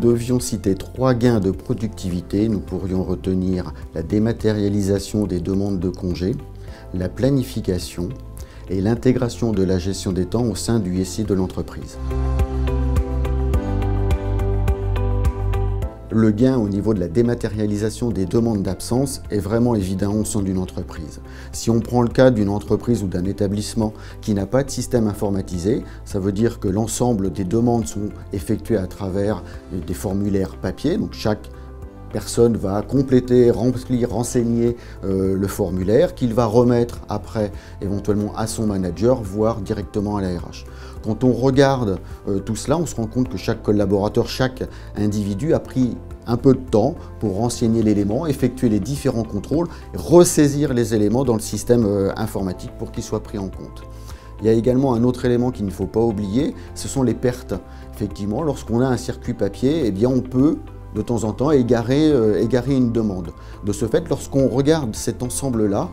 devions citer 3 gains de productivité, nous pourrions retenir la dématérialisation des demandes de congés, la planification et l'intégration de la gestion des temps au sein du SI de l'entreprise. Le gain au niveau de la dématérialisation des demandes d'absence est vraiment évident au sein d'une entreprise. Si on prend le cas d'une entreprise ou d'un établissement qui n'a pas de système informatisé, ça veut dire que l'ensemble des demandes sont effectuées à travers des formulaires papier, donc chaque personne va compléter, remplir, renseigner le formulaire qu'il va remettre après éventuellement à son manager, voire directement à la RH. Quand on regarde tout cela, on se rend compte que chaque collaborateur, chaque individu a pris un peu de temps pour renseigner l'élément, effectuer les différents contrôles, ressaisir les éléments dans le système informatique pour qu'ils soient pris en compte. Il y a également un autre élément qu'il ne faut pas oublier, ce sont les pertes. Effectivement, lorsqu'on a un circuit papier, eh bien on peut de temps en temps égarer une demande. De ce fait, lorsqu'on regarde cet ensemble-là,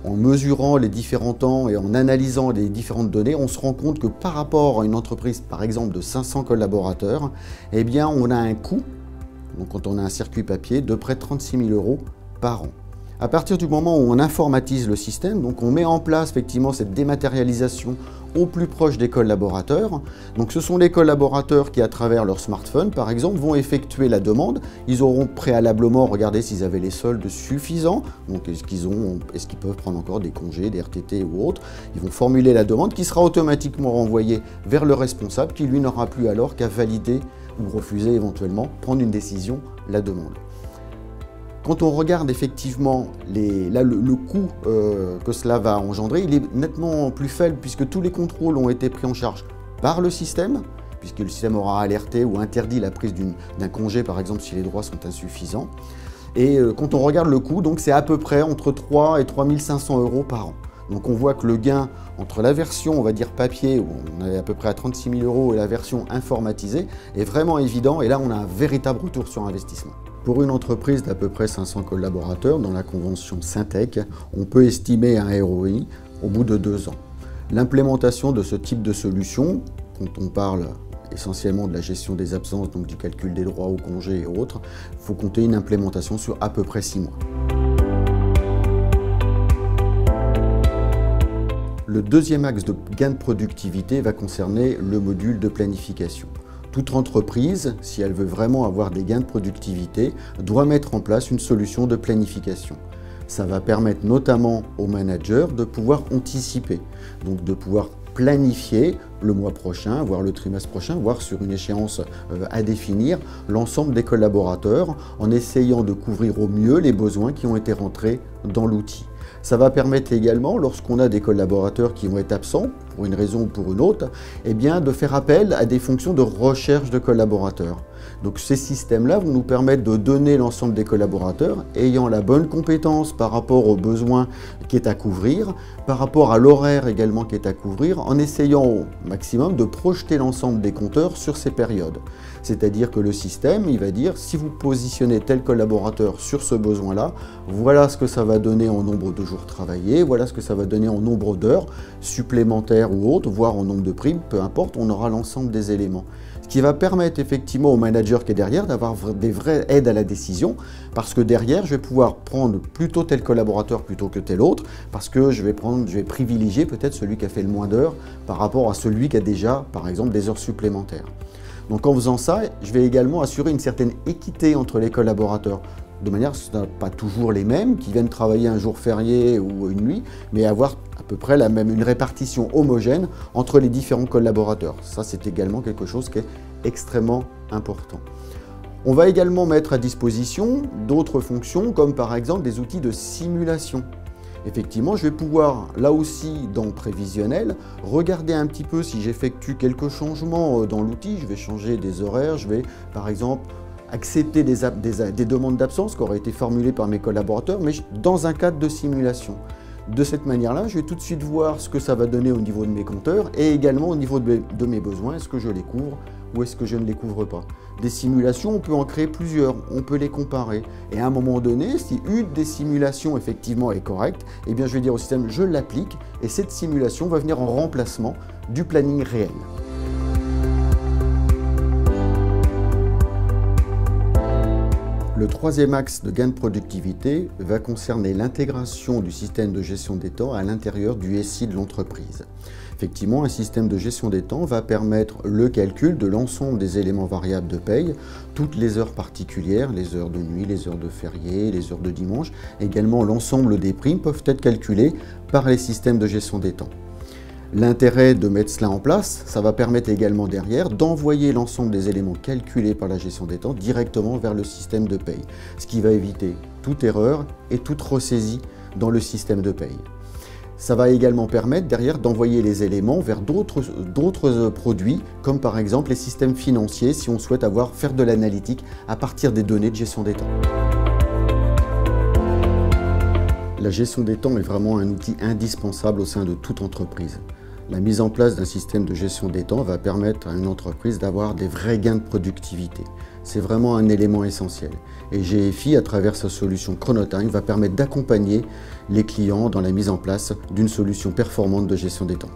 en mesurant les différents temps et en analysant les différentes données, on se rend compte que par rapport à une entreprise, par exemple de 500 collaborateurs, eh bien on a un coût, donc quand on a un circuit papier, de près de 36 000 € par an. À partir du moment où on informatise le système, donc on met en place effectivement cette dématérialisation au plus proche des collaborateurs. Donc ce sont les collaborateurs qui, à travers leur smartphone, par exemple, vont effectuer la demande. Ils auront préalablement regardé s'ils avaient les soldes suffisants, donc est-ce qu'ils peuvent prendre encore des congés, des RTT ou autres. Ils vont formuler la demande qui sera automatiquement renvoyée vers le responsable qui, lui, n'aura plus alors qu'à valider ou refuser éventuellement, prendre une décision, la demande. Quand on regarde effectivement le coût que cela va engendrer, il est nettement plus faible puisque tous les contrôles ont été pris en charge par le système, puisque le système aura alerté ou interdit la prise d'un congé, par exemple, si les droits sont insuffisants. Et quand on regarde le coût, donc c'est à peu près entre 3 et 3 500 € par an. Donc on voit que le gain entre la version, on va dire papier, où on est à peu près à 36 000 €, et la version informatisée est vraiment évident. Et là, on a un véritable retour sur investissement. Pour une entreprise d'à peu près 500 collaborateurs, dans la convention Syntec, on peut estimer un ROI au bout de 2 ans. L'implémentation de ce type de solution, quand on parle essentiellement de la gestion des absences, donc du calcul des droits au congé et autres, il faut compter une implémentation sur à peu près 6 mois. Le deuxième axe de gain de productivité va concerner le module de planification. Toute entreprise, si elle veut vraiment avoir des gains de productivité, doit mettre en place une solution de planification. Ça va permettre notamment aux managers de pouvoir anticiper, donc de pouvoir planifier le mois prochain, voire le trimestre prochain, voire sur une échéance à définir, l'ensemble des collaborateurs en essayant de couvrir au mieux les besoins qui ont été rentrés dans l'outil. Ça va permettre également, lorsqu'on a des collaborateurs qui vont être absents, pour une raison ou pour une autre, eh bien, de faire appel à des fonctions de recherche de collaborateurs. Donc ces systèmes-là vont nous permettre de donner l'ensemble des collaborateurs ayant la bonne compétence par rapport aux besoins qui est à couvrir, par rapport à l'horaire également qui est à couvrir, en essayant au maximum de projeter l'ensemble des compteurs sur ces périodes. C'est-à-dire que le système, il va dire, si vous positionnez tel collaborateur sur ce besoin-là, voilà ce que ça va donner en nombre de jours travaillés, voilà ce que ça va donner en nombre d'heures supplémentaires ou autres, voire en nombre de primes, peu importe, on aura l'ensemble des éléments. Ce qui va permettre effectivement au manager qui est derrière d'avoir des vraies aides à la décision, parce que derrière, je vais pouvoir prendre plutôt tel collaborateur plutôt que tel autre, parce que je vais privilégier peut-être celui qui a fait le moins d'heures par rapport à celui qui a déjà, par exemple, des heures supplémentaires. Donc en faisant ça, je vais également assurer une certaine équité entre les collaborateurs, de manière à ce ne sont pas toujours les mêmes qui viennent travailler un jour férié ou une nuit, mais avoir à peu près une répartition homogène entre les différents collaborateurs. Ça, c'est également quelque chose qui est extrêmement important. On va également mettre à disposition d'autres fonctions, comme par exemple des outils de simulation. Effectivement, je vais pouvoir, là aussi, dans Prévisionnel, regarder un petit peu si j'effectue quelques changements dans l'outil. Je vais changer des horaires, je vais, par exemple, accepter des demandes d'absence qui auraient été formulées par mes collaborateurs, mais dans un cadre de simulation. De cette manière-là, je vais tout de suite voir ce que ça va donner au niveau de mes compteurs et également au niveau de mes besoins. Est-ce que je les couvre ou est-ce que je ne les couvre pas? Des simulations, on peut en créer plusieurs, on peut les comparer. Et à un moment donné, si une des simulations effectivement est correcte, eh bien je vais dire au système, je l'applique et cette simulation va venir en remplacement du planning réel. Le troisième axe de gain de productivité va concerner l'intégration du système de gestion des temps à l'intérieur du SI de l'entreprise. Effectivement, un système de gestion des temps va permettre le calcul de l'ensemble des éléments variables de paye, toutes les heures particulières, les heures de nuit, les heures de férié, les heures de dimanche. Également, l'ensemble des primes peuvent être calculées par les systèmes de gestion des temps. L'intérêt de mettre cela en place, ça va permettre également derrière d'envoyer l'ensemble des éléments calculés par la gestion des temps directement vers le système de paye, ce qui va éviter toute erreur et toute ressaisie dans le système de paye. Ça va également permettre derrière d'envoyer les éléments vers d'autres produits, comme par exemple les systèmes financiers, si on souhaite faire de l'analytique à partir des données de gestion des temps. La gestion des temps est vraiment un outil indispensable au sein de toute entreprise. La mise en place d'un système de gestion des temps va permettre à une entreprise d'avoir des vrais gains de productivité. C'est vraiment un élément essentiel. Et GFI, à travers sa solution Chronotime, va permettre d'accompagner les clients dans la mise en place d'une solution performante de gestion des temps.